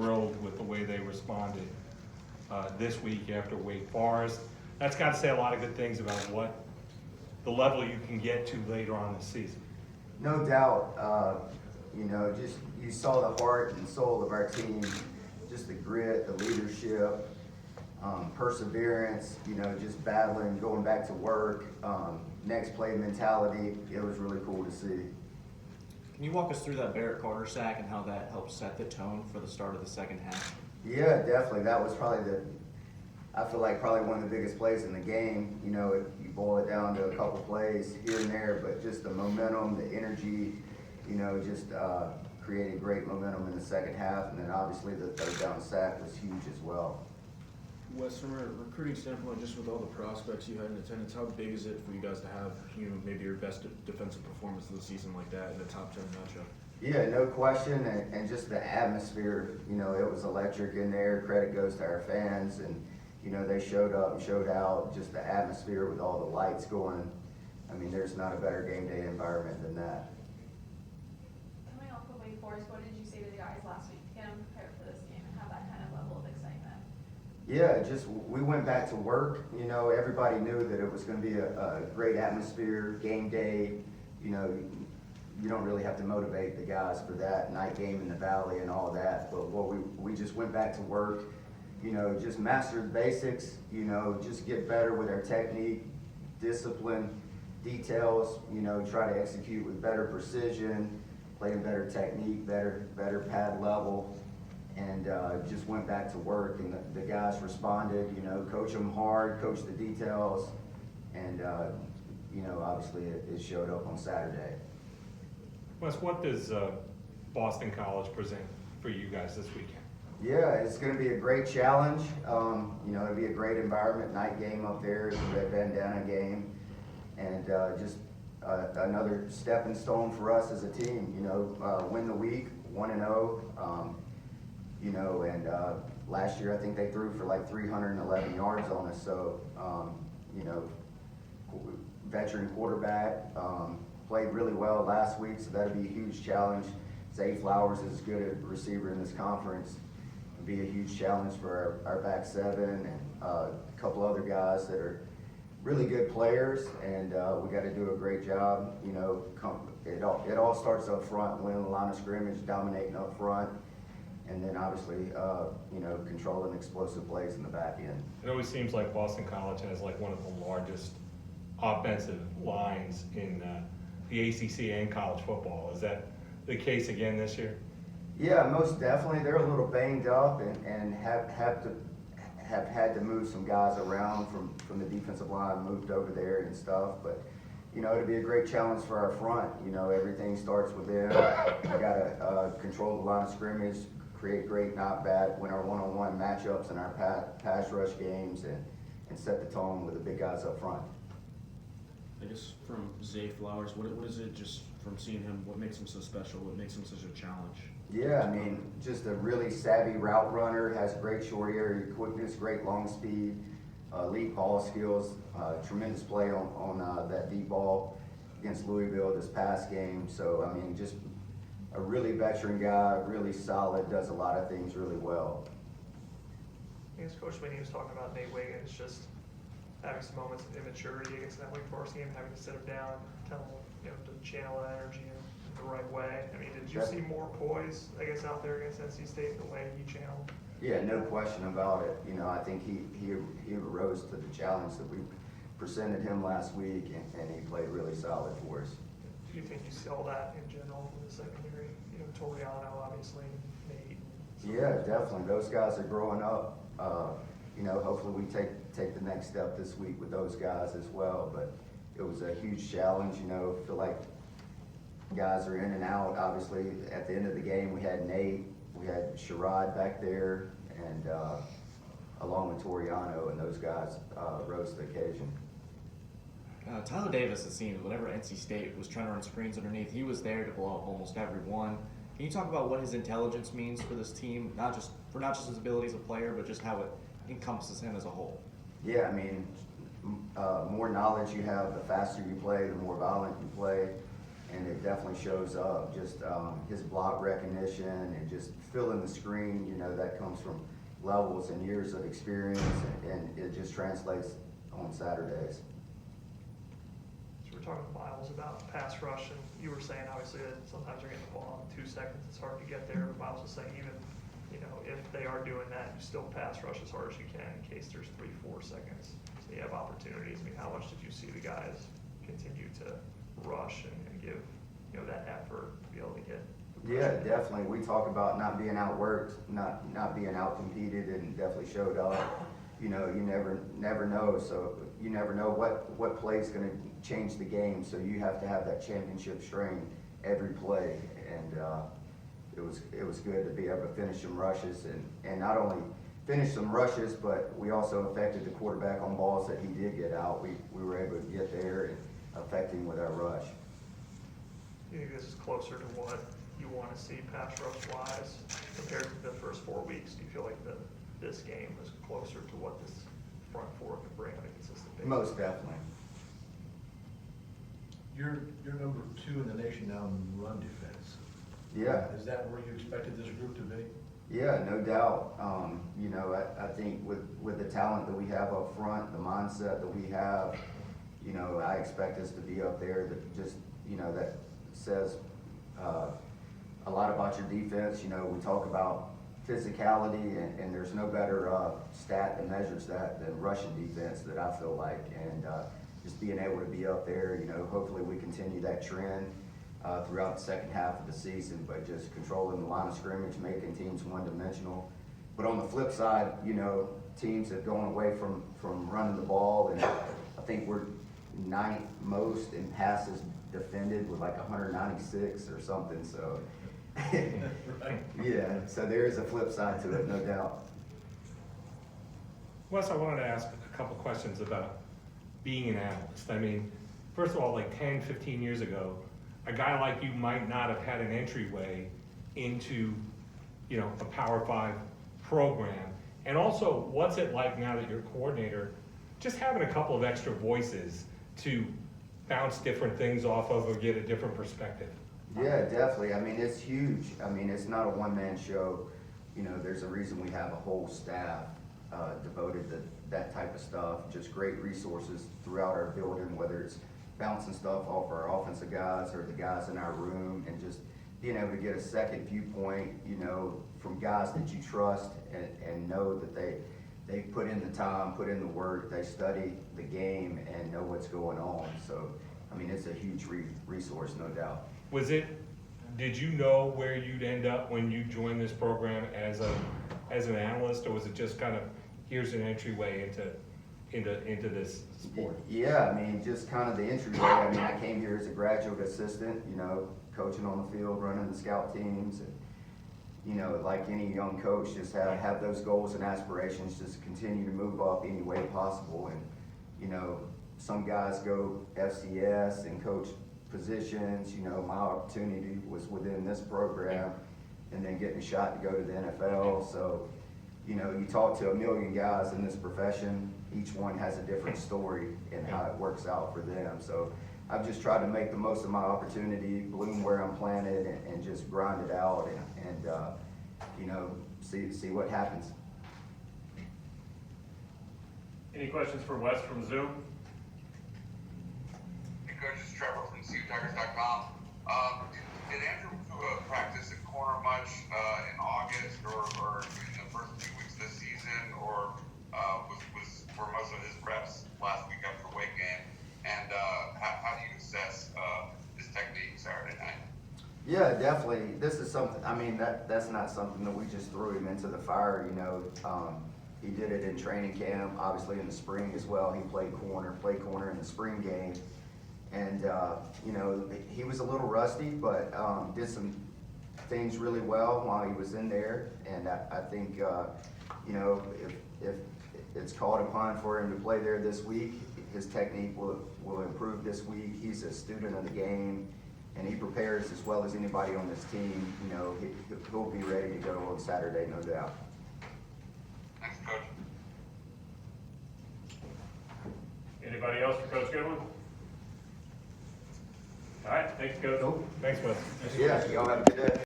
thrilled with the way they responded this week after Wake Forest. That's got to say a lot of good things about what the level you can get to later on this season. No doubt, just you saw the heart and soul of our team, just the grit, the leadership, perseverance, just battling, going back to work, next play mentality. It was really cool to see. Can you walk us through that Barrett Carter sack and how that helped set the tone for the start of the second half? Yeah, definitely. That was probably I feel like probably one of the biggest plays in the game. If you boil it down to a couple plays here and there, but just the momentum, the energy, just created great momentum in the second half. And then obviously the third down sack was huge as well. Wes, from a recruiting standpoint, just with all the prospects you had in attendance, how big is it for you guys to have, maybe your best defensive performance of the season like that in a top 10 matchup? Yeah, no question, and just the atmosphere, it was electric in there. Credit goes to our fans, and they showed up and showed out. Just the atmosphere with all the lights going. I mean, there's not a better game day environment than that. Coming off of Wake Forest, what did you say to the guys last week to get them prepared for this game and have that kind of level of excitement? Yeah, just we went back to work. Everybody knew that it was going to be a great atmosphere, game day. You don't really have to motivate the guys for that night game in the Valley and all that. But we just went back to work. Just master the basics. Just get better with our technique, discipline, details. Try to execute with better precision, play better technique, better pad level. And just went back to work, and the guys responded. Coach them hard, coach the details, and obviously it showed up on Saturday. Wes, what does Boston College present for you guys this weekend? Yeah, it's going to be a great challenge. It'll be a great environment. Night game up there, it's a red bandana game, and just another stepping stone for us as a team. Win the week, 1-0. And last year I think they threw for like 311 yards on us. So, veteran quarterback, played really well last week, so that'll be a huge challenge. Zay Flowers is as good a receiver in this conference. It'll be a huge challenge for our back seven and a couple other guys that are really good players, and we got to do a great job. It all starts up front, winning the line of scrimmage, dominating up front. And then obviously, controlling explosive plays in the back end. It always seems like Boston College has like one of the largest offensive lines in the ACC and college football. Is that the case again this year? Yeah, most definitely. They're a little banged up and have had to move some guys around from the defensive line, moved over there and stuff. But it'll be a great challenge for our front. Everything starts with them. We got to control the line of scrimmage, create great, not bad, win our one-on-one matchups in our pass rush games, and set the tone with the big guys up front. I guess from Zay Flowers, what is it just from seeing him, what makes him so special, what makes him such a challenge? Yeah, just a really savvy route runner, has great short area quickness, great long speed, elite ball skills, tremendous play on that deep ball against Louisville this past game. So, just a really veteran guy, really solid, does a lot of things really well. I guess Coach Winnie was talking about Nate Wiggins just having some moments of immaturity against that Wake Forest game, having to sit him down, tell him to channel that energy in the right way. Did you see more poise, out there against NC State the way he channeled? Yeah, no question about it. I think he rose to the challenge that we presented him last week, and he played really solid for us. Do you think you saw that in general in the secondary? Toriano, obviously, Nate. Yeah, definitely. Those guys are growing up. Hopefully we take the next step this week with those guys as well. But it was a huge challenge. Feel like guys are in and out. Obviously, at the end of the game, we had Nate, we had Sherrod back there, and along with Toriano, and those guys rose to the occasion. Tyler Davis, it seems, whenever NC State was trying to run screens underneath, he was there to blow up almost every one. Can you talk about what his intelligence means for this team, not just his ability as a player, but just how it encompasses him as a whole? Yeah, more knowledge you have, the faster you play, the more violent you play, and it definitely shows up. Just his block recognition and just filling the screen, you know, that comes from levels and years of experience, and it just translates on Saturdays. So we're talking to Miles about pass rush, and you were saying obviously that sometimes they're getting the ball in 2 seconds, it's hard to get there, but Miles was saying even, you know, if they are doing that, you still pass rush as hard as you can in case there's 3-4 seconds. So you have opportunities. I mean, how much did you see the guys continue to rush and give, you know, that effort to be able to get the Yeah, pressure? definitely. We talk about not being outworked, not being outcompeted, and definitely showed up. You know, you never know. So you never know what play is going to change the game. So you have to have that championship strain every play. And it was good to be able to finish some rushes and not only finish some rushes, but we also affected the quarterback on balls that he did get out. We were able to get there and affect him with our rush. Do you think this is closer to what you want to see pass rush wise compared to the first 4 weeks? Do you feel like this game is closer to what this front four can bring on a consistent basis? Most definitely. You're number 2 in the nation now in run defense. Yeah. Is that where you expected this group to be? Yeah, no doubt. You know, I think with the talent that we have up front, the mindset that we have, you know, I expect us to be up there. That just, you know, that says a lot about your defense. You know, we talk about physicality, and there's no better stat that measures that than rushing defense that I feel like. And just being able to be up there, you know, hopefully we continue that trend throughout the second half of the season, but just controlling the line of scrimmage, making teams one-dimensional. But on the flip side, you know, teams have gone away from running the ball, and I think we're 9th most in passes defended with like 196 or something, so. Right. Yeah, so there is a flip side to it, no doubt. Wes, I wanted to ask a couple questions about being an analyst. I mean, first of all, like 10, 15 years ago, a guy like you might not have had an entryway into, you know, a Power 5 program. And also, what's it like now that you're a coordinator, just having a couple of extra voices to bounce different things off of or get a different perspective? Yeah, definitely. I mean, it's huge. I mean, it's not a one-man show. You know, there's a reason we have a whole staff devoted to that type of stuff. Just great resources throughout our building, whether it's bouncing stuff off our offensive guys or the guys in our room, and just being able to get a second viewpoint, you know, from guys that you trust and know that they put in the time, put in the work, they study the game and know what's going on. So, I mean, it's a huge resource, no doubt. Did you know where you'd end up when you joined this program as an analyst, or was it just kind of, here's an entryway into this sport? Yeah, I mean, just kind of the entryway. I mean, I came here as a graduate assistant, you know, coaching on the field, running the scout teams, and, you know, like any young coach, just have those goals and aspirations, just continue to move up any way possible. And, you know, some guys go FCS and coach positions. You know, my opportunity was within this program, and then getting a shot to go to the NFL. So, you know, you talk to a million guys in this profession, each one has a different story and how it works out for them. So I've just tried to make the most of my opportunity, bloom where I'm planted, and just grind it out and you know, see what happens. Any questions for Wes from Zoom? Hey, Coach, it's Trevor from CUTigers.com. Did Andrew practice at corner much in August or in the first 2 weeks of this season, or were most of his reps last week after the Wake game? And how do you assess his technique Saturday night? Yeah, definitely. This is something, I mean, that's not something that we just threw him into the fire, you know. He did it in training camp, obviously in the spring as well. He played corner in the spring game. And, you know, he was a little rusty, but did some things really well while he was in there. And I think, you know, if it's called upon for him to play there this week, his technique will improve this week. He's a student of the game, and he prepares as well as anybody on this team. You know, he'll be ready to go on Saturday, no doubt. Thanks, Coach. Anybody else for Coach Goodwin? All right, thanks, Coach. Cool. Thanks, Wes. Yeah, y'all have a good day.